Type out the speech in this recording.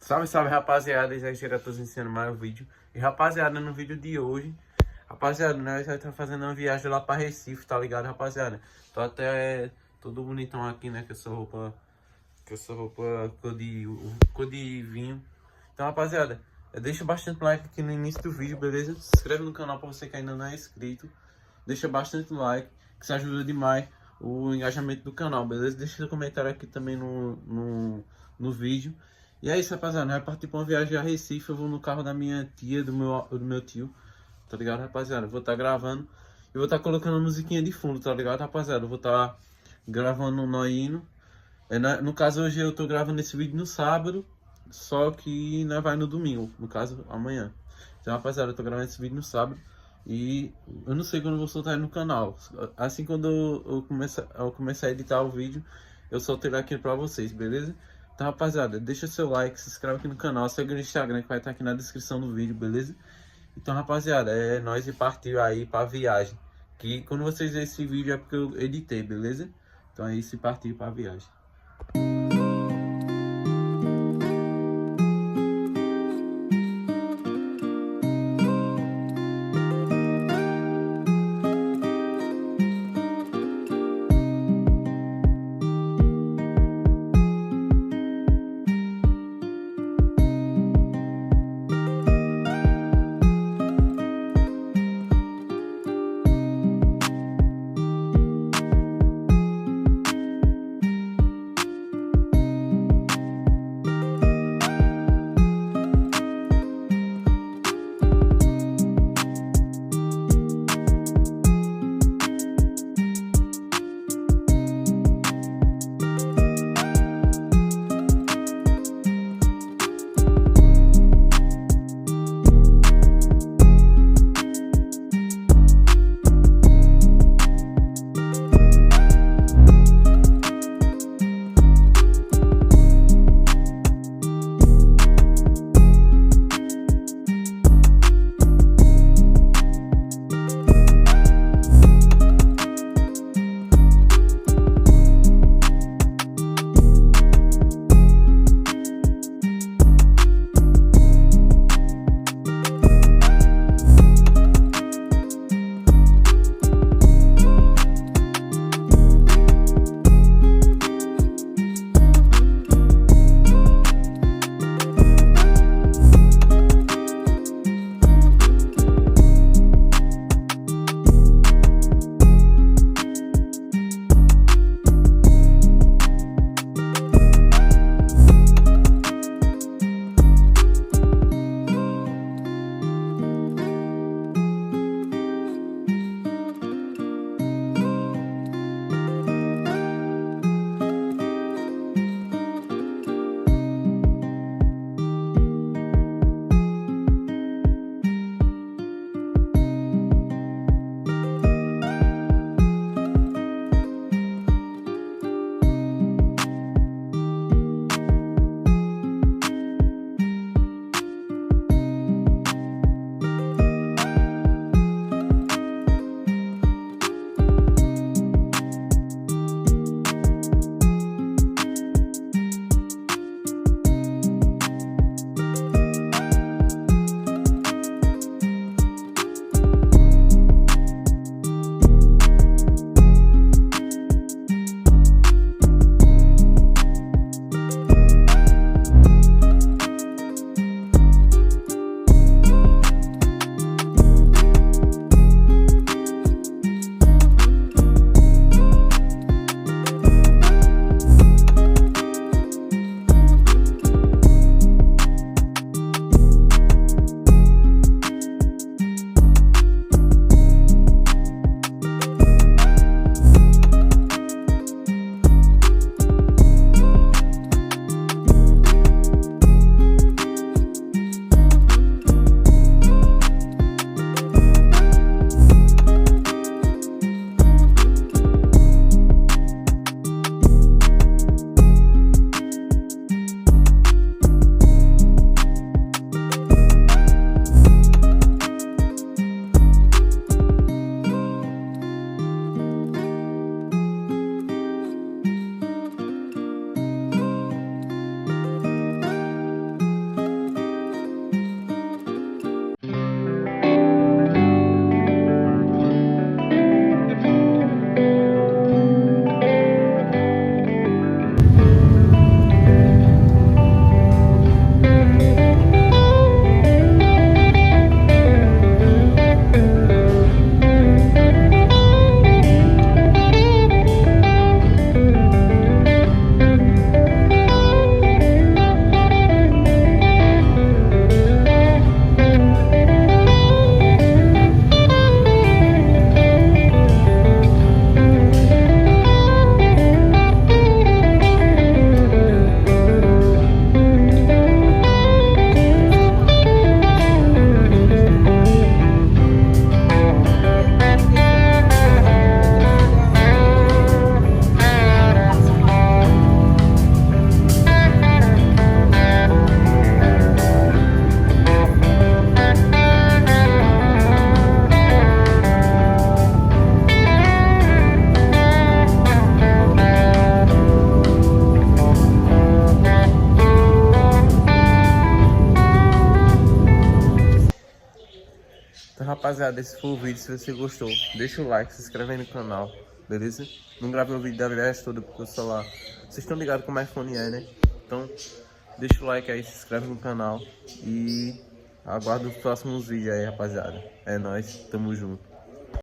Salve, salve, rapaziada, já chega todos ensinando mais um vídeo. E rapaziada, no vídeo de hoje, rapaziada, nós já estamos fazendo uma viagem lá pra Recife, tá ligado, rapaziada? Tô até todo bonitão aqui, né, com essa roupa cor de vinho. Então, rapaziada, deixa bastante like aqui no início do vídeo, beleza? Se inscreve no canal pra você que ainda não é inscrito. Deixa bastante like, que isso ajuda demais o engajamento do canal, beleza? Deixa seu comentário aqui também no vídeo. E é isso, rapaziada, vai partir pra uma viagem a Recife. Eu vou no carro da minha tia, do meu tio, tá ligado, rapaziada? Eu vou estar gravando e vou estar colocando musiquinha de fundo, tá ligado, rapaziada? Eu vou estar gravando um noino. No caso, hoje eu tô gravando esse vídeo no sábado, só que não vai no domingo, no caso, amanhã. Então, rapaziada, eu tô gravando esse vídeo no sábado e eu não sei quando eu vou soltar ele no canal. Assim, quando eu começar a editar o vídeo, eu solto ele aqui pra vocês, beleza? Então, rapaziada, deixa seu like, se inscreve aqui no canal, segue no Instagram que vai estar aqui na descrição do vídeo, beleza? Então, rapaziada, é nóis e partiu aí pra viagem. Que quando vocês verem esse vídeo é porque eu editei, beleza? Então é isso e partiu pra viagem. Então, rapaziada, esse foi o vídeo. Se você gostou, deixa o like, se inscreve aí no canal, beleza? Não gravei o vídeo da viagem toda porque o celular... Vocês estão ligados como é iPhone é, né? Então, deixa o like aí, se inscreve no canal e aguardo os próximos vídeos aí, rapaziada. É nóis, tamo junto.